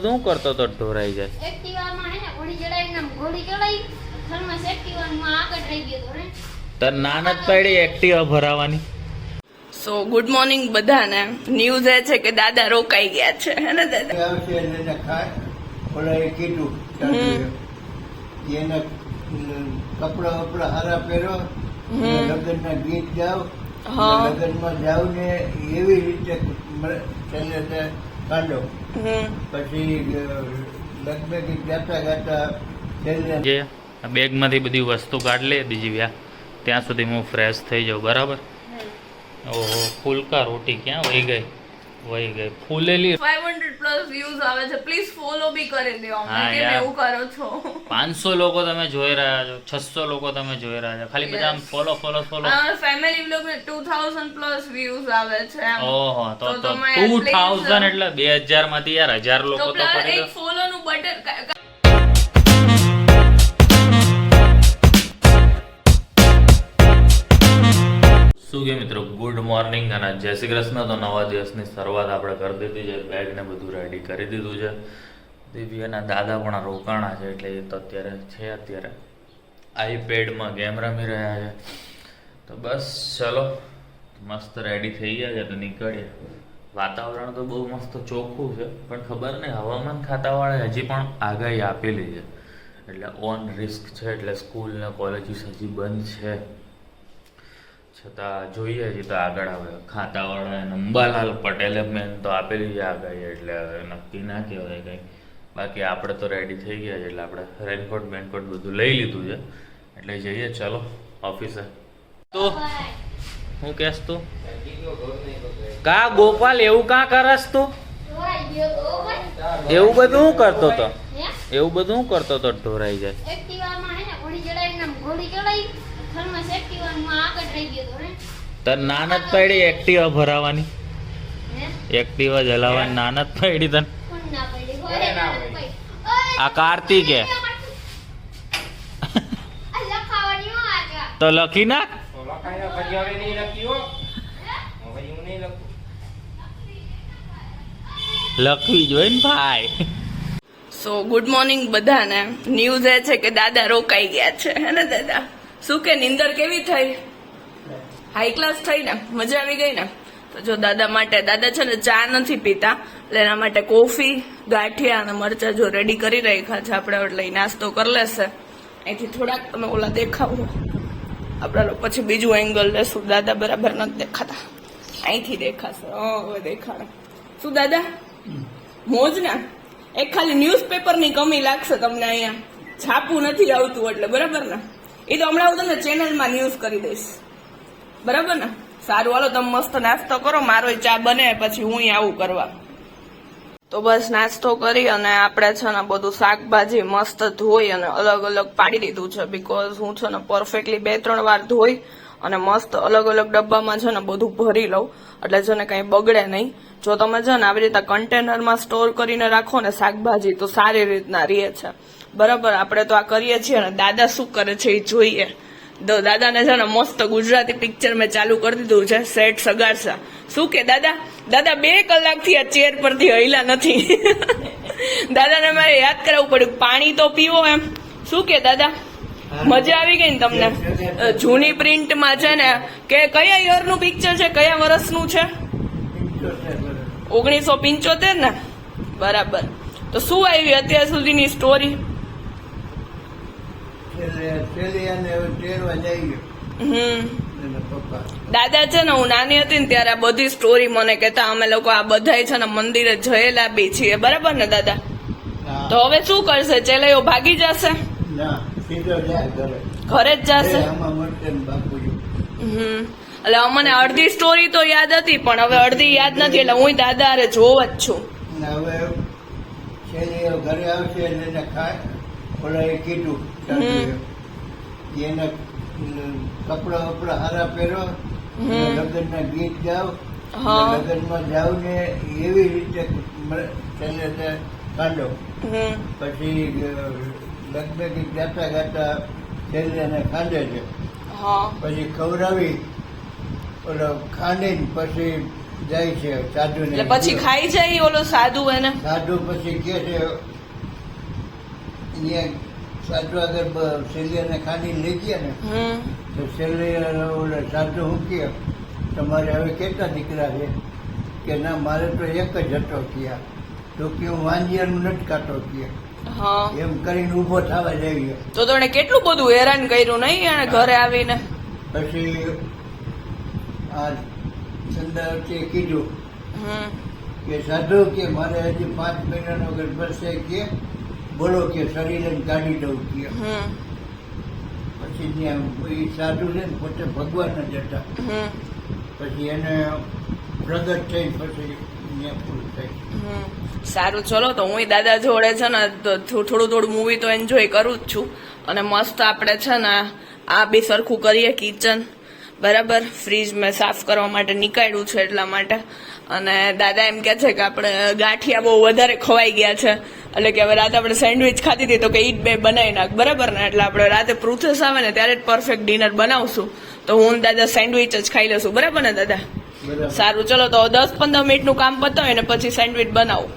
બધું કરતો તો ઢોરાઈ જાય. એક્ટિવામાં હે ને ઘોડી ચડાવીને ઘોડી ચડાવી થર્મસ એક્ટિવામાં આગળ રહી ગયો તો ને તાર નાનત પડી એક્ટિવા ભરાવાની. સો ગુડ મોર્નિંગ બધાને. ન્યૂઝ એ છે કે દાદા રોકાઈ ગયા છે હે ને દાદા? આવશે એને ખાય ઓલા કીધું એને કપડા વપડા હારા પહેરો, લગ્ન ના ગીત ગાવ, લગ્ન માં જાવ ને એવી રીતે છેલ્લે કાઢો. પછી લગભગ ગાતા ગાતા છેલ્લે જે બેગ માંથી બધી વસ્તુ કાઢ લે બીજી ત્યાં સુધી હું ફ્રેશ થઈ જાઉં. બરાબર. ઓહો ફૂલકા રોટી ક્યાં વહી ગઈ ફૂલેલી. 500 પ્લસ વ્યૂઝ આવે છે. પ્લીઝ ફોલો બી કરી દો અમને. હા કે યાર. એવું કરો છો. 500 લોકો તમે જોઈ રહ્યા છો, 600 લોકો તમે જોઈ રહ્યા છો. ખાલી બધા આમ ફોલો. અમારા ફેમિલી વ્લોગ ને 2000 પ્લસ વ્યૂઝ આવે છે એમ. ઓહો તો તમે 2000 એટલે 2000 માંથી યાર 1000 લોકો તો કરી એક ફોલો નું બટન. શું કે મિત્રો, ગુડ મોર્નિંગ અને જય શ્રી કૃષ્ણ. તો નવા દિવસની શરૂઆત આપણે કરી દીધી છે. બેગ ને બધું રેડી કરી દીધું છે. દિવ્યાના દાદા પણ રોકાણા છે એટલે એ તો અત્યારે આઈપેડમાં ગેમ રમી રહ્યા છે. તો બસ ચલો મસ્ત રેડી થઈ ગયા છે તો નીકળીએ. વાતાવરણ તો બહુ મસ્ત ચોખ્ખું છે પણ ખબર નહીં હવામાન ખાતાવાળાએ હજી પણ આગાહી આપેલી છે એટલે ઓન રિસ્ક છે એટલે સ્કૂલ ને કોલેજીસ હજી બંધ છે. છતાં જોઈએ હજી તો આગળ આવે. ખાતાવાળાએ અંબાલાલ પટેલે મેન તો આપેલી છે આગાહી એટલે હવે નક્કી ના કહેવાય કંઈ. બાકી આપણે તો રેડી થઈ ગયા છે એટલે આપણે રેનકોટ બેનકોટ બધું લઈ લીધું છે એટલે જઈએ ચલો ઓફિસે. તો હું કહેશ તું કા ગોપાલ એવું કાં કરસ તું? ઢોરાઈ ગયો તો ભાઈ એવું બધું હું કરતો તો હે ઢોરાઈ જાય. એક્ટિવામાં હે ને ઘોડી ચડાવીને ઘોડી ચડાવી થર્મસ એક્ટિવામાં આગળ રહી ગયો તો ને તાર નાનત પડી એક્ટિવા ભરાવાની, હે એક્ટિવા જલાવવાની નાનત પડી તને. કોણ ના પડી હોય ના પડી. આ કાર્તિકે આ લખાવાની હો આ તો લખી નાખ. લખવી જોઈએ ને ભાઈ. સો ગુડ મોર્નિંગ બધાને. ન્યૂઝ એ છે કે દાદા રોકાઈ ગયા છે હે ને દાદા? શું કે નિંદર કેવી થઈ? હાઈ ક્લાસ થઈ ને? મજા આવી ગઈ ને? તો જો દાદા માટે, દાદા છે ને ચા નથી પીતા એટલે એના માટે કોફી, ગાંઠિયા અને મરચા જો રેડી કરી રાખ્યા છે આપણે એટલે નાસ્તો કરી લેશે. અહીંથી થોડાક તમે ઓલા દેખાવો આપણે પછી બીજું એંગલ લેશું. દાદા બરાબર નથી દેખાતા, અહીંથી દેખાશે. હવે દેખાડે. શું દાદા મોજ ને? એક ખાલી ન્યૂઝપેપર ની કમી લાગશે તમને, અહીંયા છાપું નથી આવતું એટલે. બરાબર ને? એ તો હમણાં હું તમને ચેનલમાં ન્યૂઝ કરી દઈશ. બરાબર ને? સારું હાલો તમે મસ્ત નાસ્તો કરો, મારો ચા બને પછી હું આવું કરવા. તો બસ નાસ્તો કરી અને આપણે છે ને બધું શાકભાજી મસ્ત ધોઈ અને અલગ અલગ પાડી દીધું છે. બીકોઝ હું છે ને પરફેક્ટલી 2-3 વાર ધોઈ અને મસ્ત અલગ અલગ ડબ્બામાં છે ને બધું ભરી લઉં એટલે છે ને કઈ બગડે નહીં. જો તમે છે ને આવી રીતે કન્ટેનરમાં સ્ટોર કરીને રાખો ને શાકભાજી તો સારી રીતના રહે છે. બરાબર? આપણે તો આ કરીએ છીએ ને દાદા શું કરે છે એ જોઈએ. દાદાને છે ને મસ્ત ગુજરાતી પિક્ચર મેં ચાલુ કરી દીધું છે, સેટ સગાડશા. શું કે દાદા? દાદા 2 કલાકથી આ ચેર પરથી હૈલા નથી. દાદાને મારે યાદ કરાવવું પડ્યું પાણી તો પીવો એમ. શું કે દાદા મજા આવી ગઈ ને તમને? જૂની પ્રિન્ટમાં છે ને કે કયા યરનું પિક્ચર છે, કયા વર્ષનું છે? 1975 ને? બરાબર. તો શું આવી અત્યાર સુધીની સ્ટોરી? દાદા છે ને હું નાની હતી ને ત્યારે આ બધી સ્ટોરી મને કહેતા. અમે લોકો આ બધાય છે ને મંદિરે જયેલા બી છીએ. બરાબર ને દાદા? તો હવે શું કરશે? ચેલાયો ભાગી જશે? ઘરે જ જશે? એટલે અમને અડધી સ્ટોરી તો યાદ હતી પણ હવે અડધી યાદ નથી એટલે હું દાદા અરે જોવ જ છું. હવે ઘરે આવશે એને ખાય ઓલા કીધું એને કપડા વપડા હારા પહેરો, લગ્ન ના ગીત ગાવ, લગ્ન માં જાવ ને એવી રીતે છેલ્લે કાઢો. પછી લગભગ ગાતા ગાતા છેલ્લે એને ખાંડે છે. પછી ખવડાવી ઓલો ખાંડીને પછી જાય છે સાધુ ને. એટલે પછી ખાઈ જાય ઓલો સાધુ એને? સાધુ પછી કે છે અહીંયા સાધુ આગળ શેલિયાને ખાની લઈ ગયા ને તો શેલિયા ઓલા સાધુ શું કે તમારે હવે કેટલા દીકરા છે? કે ના મારે તો એક જ હતો ક્યાં તો કે હું વાંજિયાનું નથી કાઢતો ક્યાં હા. એમ કરીને ઊભો થવા જઈએ. તો એને કેટલું બધું હેરાન કર્યું નહીં એને ઘરે આવીને? પછી આ ચંદાવતીએ કીધું કે સાધુ કે મારે હજી 5 મહિનાનો ગર્ભ છે કે બોલો કે શરીર કાઢી દઉં કે પછી ત્યાં એ સાધુ છે ને પોતે ભગવાન જ હતા. પછી એને પ્રગટ થઈ પછી ત્યાં પૂરું થઈ. સારું, ચલો તો હું દાદા જોડે છે ને થોડું મૂવી તો એન્જોય કરું જ છું. અને મસ્ત આપણે છે ને આ બી સરખું કરીએ કિચન, બરાબર. ફ્રીજ મેં સાફ કરવા માટે નીકાળ્યું છે એટલા માટે. અને દાદા એમ કે છે કે આપણે ગાંઠિયા બહુ વધારે ખવાઈ ગયા છે, એટલે કે હવે રાતે આપણે સેન્ડવિચ ખાધી હતી તો કે ઈટ બે બનાવી નાખ, બરાબર ને. એટલે આપણે રાતે પ્રુથેસ આવે ને ત્યારે જ પરફેક્ટ ડિનર બનાવશું. તો હું દાદા સેન્ડવિચ જ ખાઈ લેશું, બરાબર ને દાદા? સારું, ચલો તો 10-15 મિનિટનું કામ પતાવે ને પછી સેન્ડવિચ બનાવું.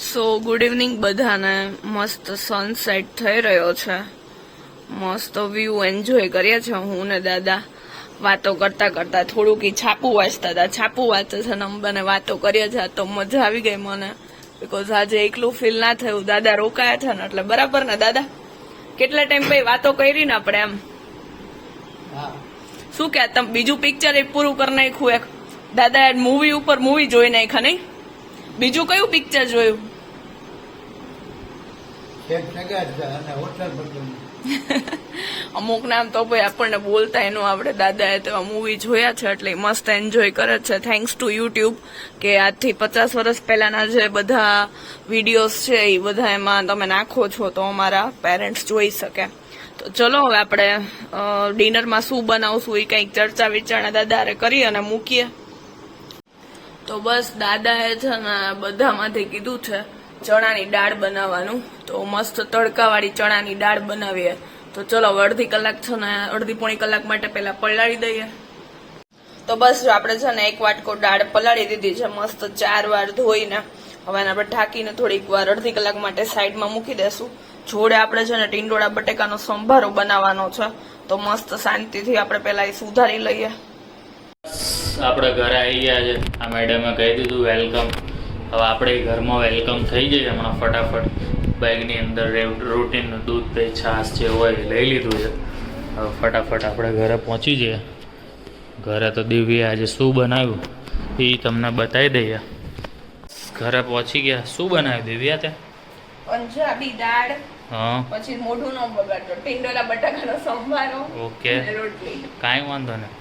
સો ગુડ ઇવનિંગ બધાને. મસ્ત સનસેટ થઈ રહ્યો છે, મસ્ત વ્યૂ એન્જોય કરીએ છીએ હું ને દાદા. વાતો કરતા કરતા થોડુંક છાપું વાંચતા હતા, છાપું વાંચે છે ને અમે વાતો કરીએ છીએ. તો મજા આવી ગઈ મને, બીકોઝ આજે એકલું ફીલ ના થયું. દાદા રોકાયા છે ને એટલે, બરાબર ને દાદા? કેટલા ટાઈમ પછી વાતો કરી ને આપણે એમ. શું કે તમે બીજું પિક્ચર એક પૂરું કરી નાખ્યું એક? દાદા મૂવી ઉપર મૂવી જોઈ નાખ્યા નહીં? બીજું કયું પિક્ચર જોયું? અમુક નામ તો ભાઈ આપણને બોલતા એનું આપણે દાદાએ તો મૂવી જોયા છે એટલે મસ્ત એન્જોય કરે છે. થેન્ક્સ ટુ યુટ્યુબ કે આજથી 50 વર્ષ પહેલાના જે બધા વિડીયોઝ છે એ બધા એમાં તમે નાખો છો તો અમારા પેરેન્ટ્સ જોઈ શકે. તો ચલો હવે આપણે ડિનરમાં શું બનાવશું એ કંઈક ચર્ચા વિચારણા દાદાએ કરી અને મૂકીએ. તો બસ દાદાએ છે ને બધામાંથી કીધું છે ચણાની દાળ બનાવવાનું. તો મસ્ત તડકાવાળી ચણાની દાળ બનાવીએ. તો ચલો અડધી કલાક છે ને અડધી-પોણી કલાક માટે પહેલા પલાળી દઈએ. તો બસ જો આપણે છે ને 1 વાટકો દાળ પલાળી દીધી છે મસ્ત 4 વાર ધોઈને. હવે આપણે ઢાંકીને થોડીક વાર અડધી કલાક માટે સાઈડમાં મૂકી દેશું. જોડે આપણે છે ને ટીંડોળા બટેકાનો સંભારો બનાવવાનો છે. તો મસ્ત શાંતિથી આપણે પહેલા એ સુધારી લઈએ. આપણે ઘરે આવી ગયા છે. આ મેડમે કહી દીધું વેલકમ. હવે આપણે ઘરમાં વેલકમ થઈ જઈએ હમણાં ફટાફટ. બેગની અંદર રૂટીનનું દૂધ દહીં છાશ જે હોય એ લઈ લીધું છે. હવે ફટાફટ આપણે ઘરે પહોંચી જઈએ. ઘરે તો દિવ્યા આજે શું બનાવ્યું એ તમને બતાવી દઈએ. ઘરે પહોંચી ગયા. શું બનાવ્યું દિવ્યા તે? પંજાબી દાળ, હા, પછી મોઢું નો બગાડતો ટીંડોળા બટાકાનો સંભારો, ઓકે, રોટલી. કાંઈ વાંધો નહીં.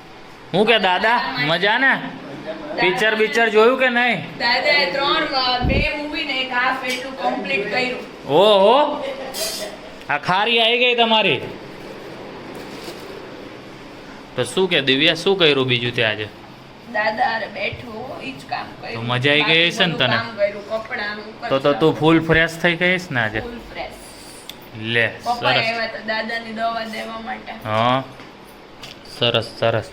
હું કે દાદા મજા ને? પિક્ચર જોયું કે નહીં? દાદાએ 2 મૂવી ને 1 હાફ એટલું કમ્પ્લીટ કર્યું. ઓહો, આ ખારી આવી ગઈ તમારી. તો શું કે દિવ્યા શું કર્યું બીજું તે આજે? દાદા અરે બેઠો ઈ જ કામ કર્યું. તો મજા આવી ગઈ હશે ને તને? કામ કર્યું, કપડાનું, તો તું ફૂલ ફ્રેશ થઈ ગઈશ ને આજે? ફૂલ ફ્રેશ. લે, પપ્પા સરસ. આવ્યા હતા દાદાની દવા દેવા માટે. હા, સરસ સરસ.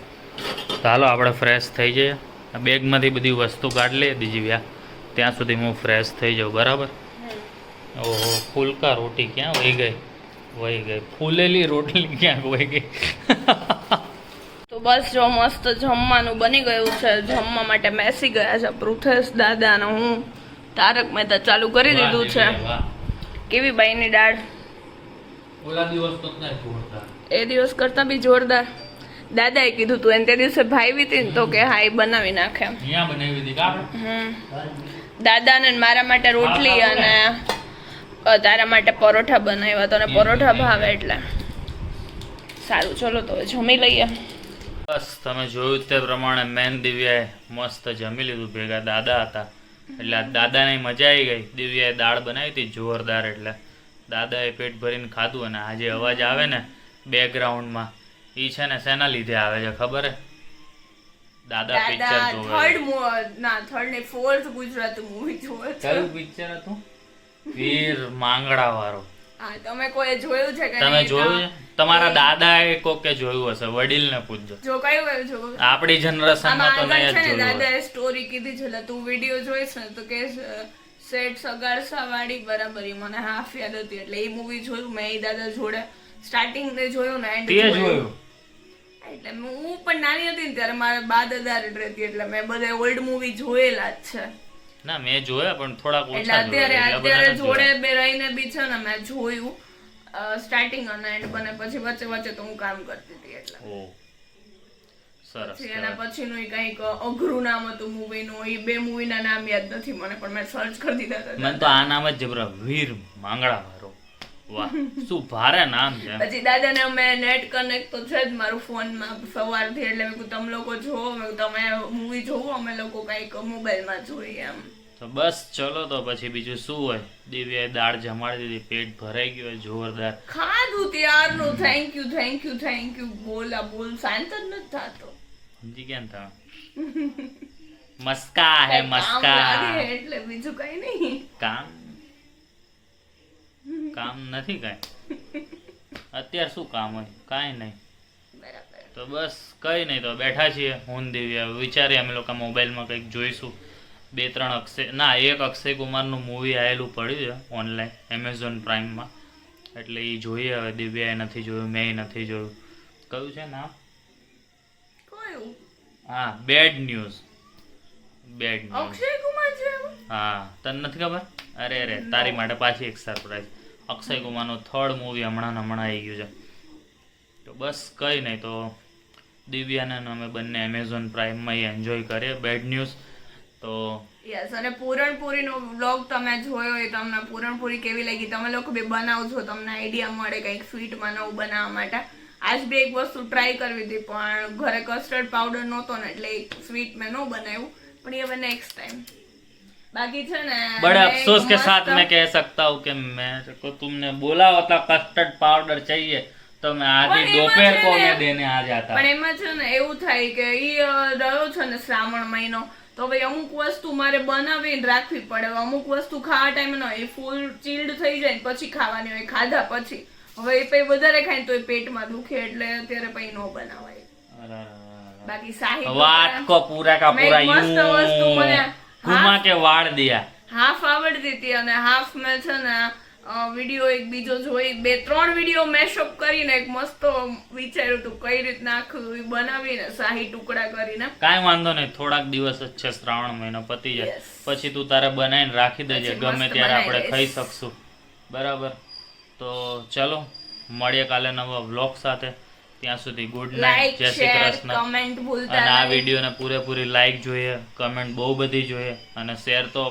ચાલો આપણે ફ્રેશ થઈ જઈએ. આ બેગમાંથી બધી વસ્તુ કાઢ લે દિવ્યા, ત્યાં સુધી હું ફ્રેશ થઈ જાઉં, બરાબર? ઓહો, ફૂલકા રોટી ક્યાં વહી ગઈ? ફૂલેલી રોટલી ક્યાં વહી ગઈ? તો બસ જો મસ્ત જમવાનું બની ગયું છે. જમવા માટે બેસી ગયા છે પૃથેશ દાદા અને હું. તારક મહેતા ચાલુ કરી દીધું છે. કેવી બાઈની દાળ? ઓલા દિવસ તો નહીં જોરદાર. એ દિવસ કરતા બી જોરદાર. દાદાએ કીધું તું એને તે દિવસે ભાઈ હતી ને તો કે હા એ બનાવી નાખે. અહીંયા બનાવી દીધી કાપડ. દાદાને મારા માટે રોટલી અને તારા માટે પરોઠા બનાવ્યા. તને પરોઠા ભાવે એટલે સારું. ચલો તો જમી લઈએ. બસ તમે જોયું તે પ્રમાણે મેન દિવ્યાએ મસ્ત જમી લીધું. ભેગા દાદા હતા એટલે દાદાને મજા આવી ગઈ. દિવ્યાએ દાળ બનાવી હતી જોરદાર, એટલે દાદાએ પેટ ભરીને ખાધું. અને આ જે અવાજ આવે ને બેકગ્રાઉન્ડમાં એ છે ને શેના લીધે આવે છે ખબર હે? દાદા પિક્ચર જોવે. ફોર્થ ગુજરાતી મૂવી જોવે છે. કયું પિક્ચર હતું? વીર માંગડા વાળો. હા, તમે કોઈ જોયું છે કે તમે નહીં? જોયું છે? તમારા દાદાએ કોકે જોયું હશે, વડીલને પૂછજો. જો કયું જો આપણી જનરેશનમાં તો નહીં જ છે ને જોયું હોય. દાદાએ સ્ટોરી કીધી છે એટલે તું વિડીયો જોઈશ ને તો કે સેટ સગારસા વાળી બરાબર ઈ મને હાફ યાદ હતી એટલે એ મૂવી જોયું મેં એ દાદા જોડે સ્ટાર્ટિંગ ને જોયું ને end તે જોયું? એટલે હું પણ નાની હતી ને ત્યારે મારા બા દાદા રહેતી એટલે મેં બધા ઓલ્ડ મૂવી જોયેલા જ છે ના મેં જોયા પણ થોડાક એટલે ઓછા જોયા, એટલા બધા અત્યારે નથી જોડે જોયા. બે રહીને બી છે ને મેં જોયું સ્ટાર્ટિંગ અને એન્ડ બને પછી વચ્ચે વચ્ચે તો હું કામ કરતી હતી એટલે ઓહ, સરસ પછી એના કહેવાય. પછીનું ઈ કંઈક અઘરું નામ હતું મૂવીનું એ બે મૂવીના નામ યાદ નથી મને પણ મેં સર્ચ કરી દીધા હતા મને તો આ નામ જ જબરા, વીર માંગડા મારો. વાહ શું ભારે નામ છે. પછી દાદાને અમે નેટ કનેક્ટ તો છે જ મારું ફોનમાં સવારથી એટલે મેં કીધું તમે લોકો જોવો મેં કીધું તમે મૂવી જોવો અમે લોકો કંઈક મોબાઈલમાં જોઈએ એમ તો બસ ચલો તો પછી બીજું શું હોય. દિવ્યાએ દાળ જમાડી દીધી, પેટ ભરાઈ ગયું હોય જોરદાર. ખાધું ત્યારનું thank you thank you thank you બોલ શાંત જ નથી થતો સમજી ગયા ને તમે? મસ્કા હે કામ મસ્કા. લાગે એટલે બીજું કઈ નહીં કામ નથી કાંઈ અત્યારે શું કામ હોય? કાંઈ નહીં. બરાબર તો બસ કઈ નહીં, તો બેઠા છીએ હું ને દિવ્યા, વિચારીએ અમે લોકો મોબાઈલમાં કંઈક જોઈશું. 2-3 એક અક્ષય કુમારનું મૂવી આવેલું પડ્યું છે ઓનલાઈન એમેઝોન પ્રાઇમમાં, એટલે એ જોઈએ હવે. દિવ્યાએ નથી જોયું, મેં નથી જોયું. કયું છે નામ? કયું હા, bad news. Bad news. Akshay Kumar છે એમાં? હા, તને નથી ખબર? અરે તારી માટે પાછી એક સરપ્રાઈઝ. અક્ષય કુમારનું 3rd મૂવી હમણાં આવી ગયું છે. તો બસ કઈ નહીં, તો દિવ્યાને અને અમે બંને એમેઝોન પ્રાઇમમાં એન્જોય કરીએ બેડ ન્યૂઝ. તો યસ અને પૂરણપૂરીનો વ્લોગ તમે જોયો હોય તમને પૂરણપૂરી કેવી લાગી તમે લોકો બી બનાવજો તમને આઈડિયા મળે કંઈક સ્વીટમાં નવું બનાવવા માટે. આજ બી એક વસ્તુ ટ્રાય કરવી હતી પણ ઘરે કસ્ટર્ડ પાવડર નહોતો ને એટલે એક સ્વીટ મેં ન બનાવ્યું પણ એ હવે નેક્સ્ટ ટાઈમ. બાકી છે ને बड़े મેં अफसोस के મસ્ત- साथ मैं कह सकता हूँ कि मैं को तुमने बोला होता कस्टर्ड पाउडर चाहिए तो मैं आज ही પણ એમાં दोपहर છે को ને- मैं देने आ जाता. પણ એમાં છે ને એવું થાય કે ઈ રહ્યો છે ને શ્રાવણ મહિનો તો ભાઈ અમુક વસ્તુ મારે બનાવીને રાખવી પડે. હવે અમુક વસ્તુ ખાવા ટાઈમે ન હોય, એ ફૂલ ચીલ્ડ થઈ જાય ને પછી ખાવાની હોય, ખાધા પછી હવે એ પછી વધારે ખાય ને તો એ પેટમાં દુખે એટલે અત્યારે પછી ન બનાવાય. બાકી શાહી वाट को पूरा का મેં पूरा એક મસ્ત વસ્તુ મને यूं घुमा के वाड़ दिया. હાફ આવડતી હતી અને હાફ મેં છે ને વિડીયો એક બીજો જોઈ 2-3 વિડીયો મેશઅપ કરીને એક મસ્ત વિચાર્યું હતું કઈ રીતના આખું ઈ બનાવીને શાહી ટુકડા કરીને. કાંઈ વાંધો નહીં, થોડાક દિવસ જ છે, શ્રાવણ મહિનો પતી જાય Yes. પછી તું તારે બનાવીને રાખી દેજે, પછી ગમે મસ્ત ત્યારે આપણે બનાવી ખાઈ દઈશ. શકશું. બરાબર, તો ચલો મળીએ કાલે નવા વ્લોગ સાથે. ત્યાં સુધી ગુડ નાઇટ, લાઈક જય શ્રી શેર કૃષ્ણ. કમેન્ટ ભૂલતા અને આ નહીં. વિડીયોને પૂરેપૂરી લાઈક જોઈએ, કમેન્ટ બહુ બધી જોઈએ અને શેર તો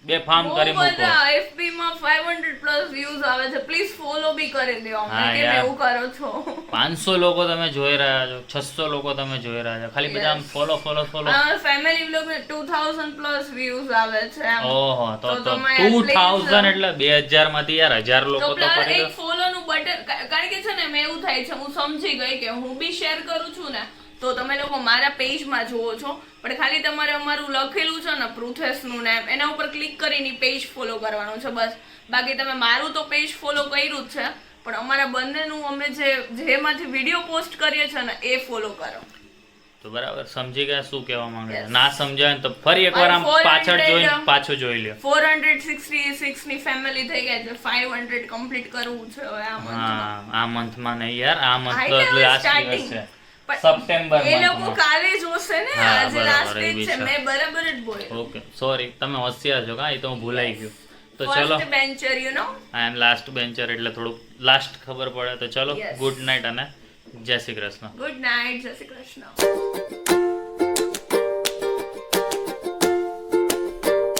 બેફામ બહુ કરી મૂકો. બધા FB માં 500 પ્લસ વ્યૂઝ આવે છે પ્લીઝ ફોલો બી કરી દો અમને હા, કેમ યાર. એવું કરો છો 500 લોકો તમે જોઈ રહ્યા છો, 600 લોકો તમે જોઈ રહ્યા છો, ખાલી બધા Yes. Follow follow follow. Family vlog ને 2000 પ્લસ વ્યૂઝ આવે છે એમ. ઓહો, તો તો તમે 2000 એટલે 2000 માંથી યાર 1000 લોકો તો તો plus કરી એક દો. ફોલો નું બટન કારણ કે છે ને મેં એવું થાય છે હું સમજી ગઈ કે હું બી શેર કરું છું ને તો તમે લોકો મારા પેજમાં જુઓ છો પણ ખાલી તમારે અમારું લખેલું છે ને પૃથેશ નું નામ એના ઉપર ક્લિક કરીને પેજ ફોલો કરવાનું છે બસ. બાકી તમે મારું તો પેજ ફોલો કર્યું જ છે પણ અમારા બંનેનું અમે જેમાંથી વિડીયો પોસ્ટ કરીએ છીએ ને એ ફોલો કરો. તો બરાબર સમજી ગયા શું કહેવા માંગે છે? Yes. ના સમજાય ને તો ફરી એકવાર આમ 400 પાછળ જોઈને પાછું જોઈ લ્યો. 466 ની ફેમિલી થઈ ગયા છે 500 કમ્પ્લીટ કરવું છે હવે આ મંથમાં. હા, આ મંથમાં નહીં યાર, આ મંથ હા, તો એટલે લાસ્ટ starting. દિવસ છે, પણ સપ્ટેમ્બર એ લોકો મંથમાં. કાલે જોશે ને હા, આજે બરાબર, લાસ્ટ એ ડેટ બી છે છે. મેં બરાબર જ બોલ્યું. ઓકે સોરી, તમે હોશિયાર છો કા, એ તો હું ભૂલાઈ ગયું. તો ચલો, first bencher you know I am last bencher એટલે થોડુંક લાસ્ટ ખબર પડે. તો ચલો Yes. ગુડ નાઇટ અને જય શ્રી કૃષ્ણ. ગુડ નાઇટ જય શ્રી કૃષ્ણ.